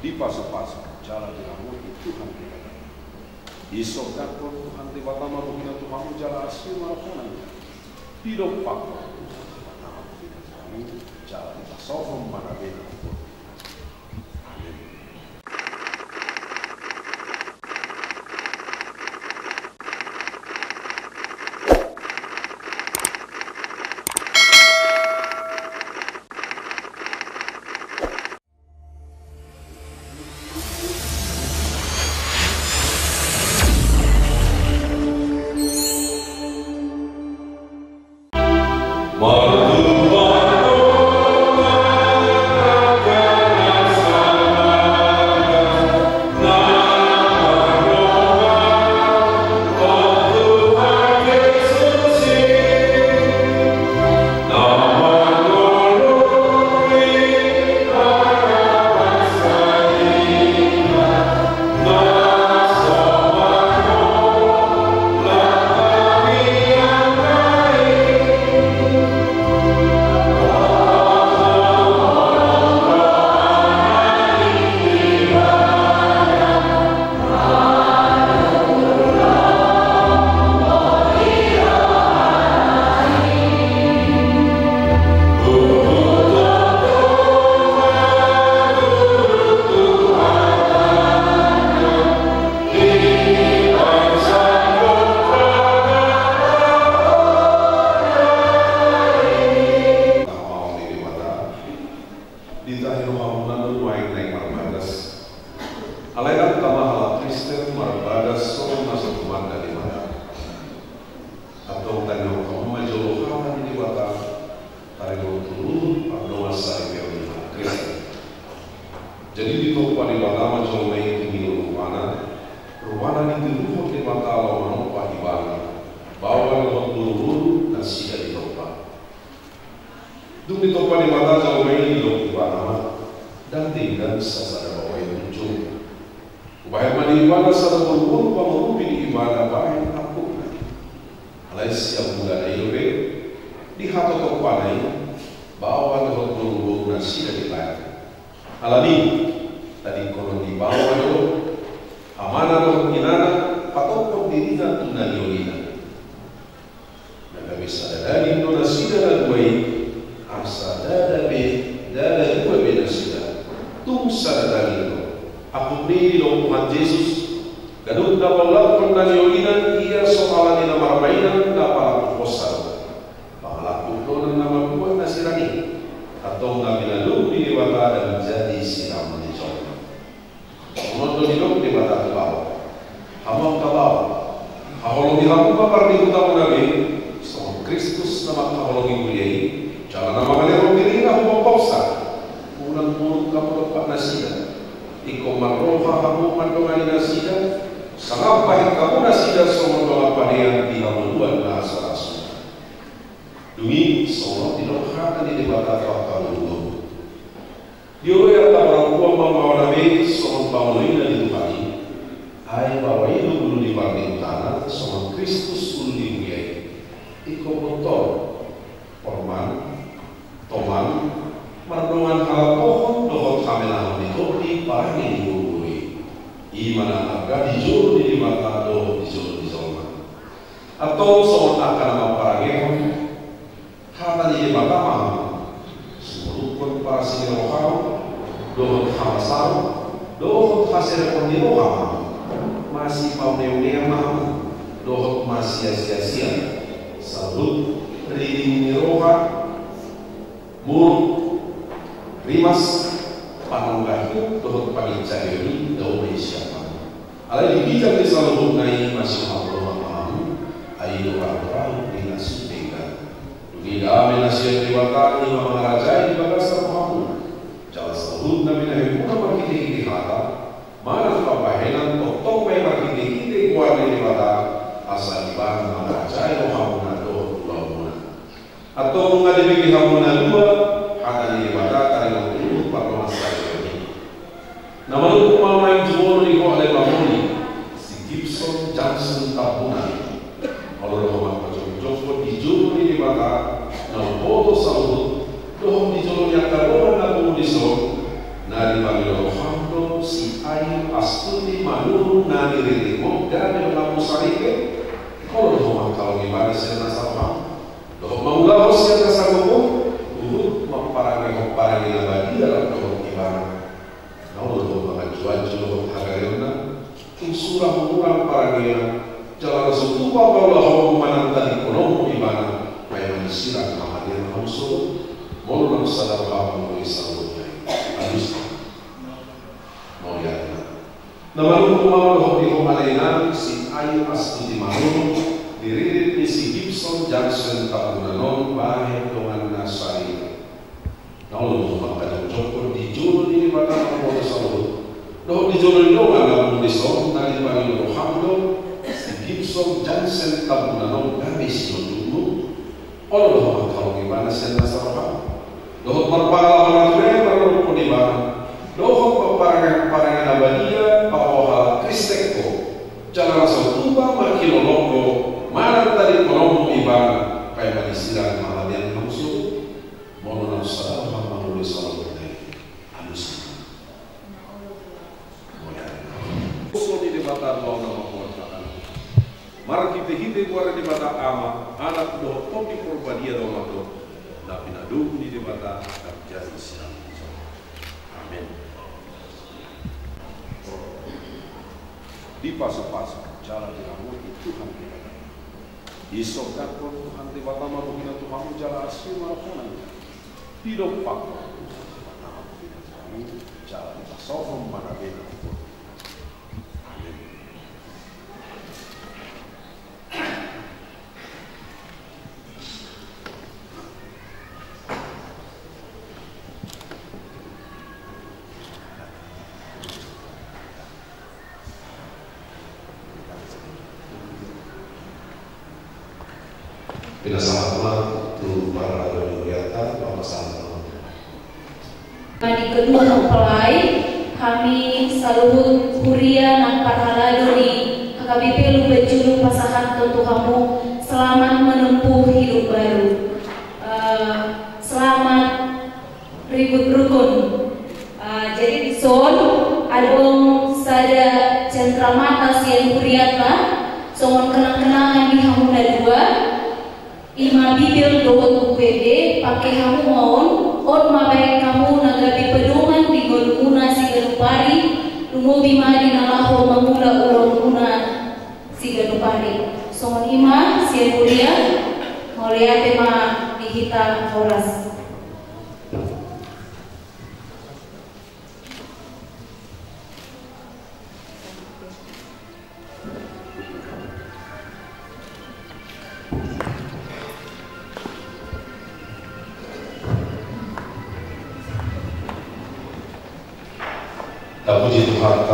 di pasu-pasu jalan dinamuti Tuhan kita. Isok dakon Tuhan di batama bukina Tuhan jalan asli marakonan. Hidup pakwa Tuhan di batama bukina Tuhan jalan di pasofom manabena. Jadi di topa di batama jomai tinggi ruwana di luhut di batala manopa di bana bawa lewat buru-buru dan sida di topa. Dung di topa di batala jomai di luhut di bana dan tinggal sasada bawa yang muncul. Upaya mandi ibana sada buru-buru pamerupi di ibana baik aku. Alai siap muda ilwe di hato topa nai bawa lewat buru-buru dan sida di layar. Alami tadi konon di bawah itu amana roh inana ataupun dirinya tuna liolina. Naga bisa dari nona sida dan duai asa dada dua beda sida. Tung sada dari itu. Aku beri lo Tuhan Yesus. Gadut dapat lakukan tuna liolina ia soalan di nama mainan dapat posal. Pangalaku nona nama buat nasirani. Atau ngambil lalu di bawah dan menjadi siram di sorga. Mondo di lok di bawah ke bawah, hamam ke bawah. Ahologi hamu papar di utama nabi, sama Kristus nama ahologi muliai. Jalan nama kalian diri hamu papsa. Pulang mulut kamu lepas nasida. Iko maroha hamu mandongan nasida. Sangat baik kamu nasida sama doa padian di hamu dua bahasa rasul. Demi solat di lokha di debata fakta dulu. Dio yang tak orang tua membawa nabi solat bawalina di Tuhan. Hai bawa itu dulu di bangkit tanah sama Kristus dulu di muliai. Iko motor, orman, toman, mardongan hal pohon dohot kamelah di kopi parangi di bului. Imana harga dijul di mata dohot dijul di zona. Atau solat akan nama parangehon. Kata di batama seluruh para sinirokau dohot hamasau dohot hasil kondirokau masih mau neunema dohot masih sia-sia salut riding niroka muruk rimas panunggahi dohot pagicayoni daunai siapa ala dibijak di saluhut nai masih Allah ayo orang-orang di nasib Ida menasihat dewata ni mengarajai di bagasa Muhammad. Jala sahut nabi nabi puna berkiti-kiti kata. Mana papahenan totong may berkiti-kiti kuat di dewata asal ibang mengarajai Muhammad doh launa. Atau mengadili Muhammad dua ada di dewata karena turut pada masa ini. Namun kumau yang jual di kuat oleh Bamuni si Gibson Johnson Tabungan. Kalau Muhammad Joko dijulu di dewata na boto saudut dohom dijulu yang karonan na pumuliso na di pagilo hamdo astuti manuru nani ririmo dan yang sarike kalau doa kalau gimana sih nasabah doa maulah sih nasabahku untuk memparani abadi dalam doa gimana kalau doa menjual harganya king surah mengurang parani jalan setupa kalau hukuman tadi kono gimana kayak manusia Muhammadiyah langsung mau sadar bahwa Islam harus mau lihat. Nama hukuman hobi hukuman si Ayu Astuti Manur diri si Gibson Jackson Tabunanon bahaya dengan Nasari. Namun maka joko di jodoh ini pada orang selalu. Doh di jodoh itu ada Islam tadi pada Muhammad Gibson Jansen Tabunanon habis dulu Allah kalau gimana saya nasabah doh merpala orang tua baru pun di mana doh peparangan abadiya bahwa Kristeko jalan satuba makilo loko mana tadi kolom ibang kayak istilah Muhammadiyah langsung mau nasabah menulis salah halus mau ya usul di debatan lawan nama mara kita hite kuara di bata ama anak doh topi korbadia doh mato tapi nadu di bata kerja Islam. Amin. Di pasal-pasal jalan di kamu itu Tuhan kita. Isokkan pun Tuhan di bata malu kita Tuhan jalan asli marapunan. Tidak faktor jalan di pasal mana beda. Bila sama tu para berlihat sama-sama. Di kedua mempelai kami saluhut kuria dan parhalado di HKBP Lubejulu pasahan untuk kamu selamat menempuh hidup baru. Selamat ribut rukun. Jadi di son adong sada cendramata sian kuriata songon kenang-kenangan di Hamuna 2 Ima bibir dohot UPD pakai kamu mohon on mabaik kamu nagabi pedoman di golmuna si ganupari lungo bimari nalaho mamula ulonguna si ganupari songon ima si kuria moliate ma dihita horas. Puji Tuhan,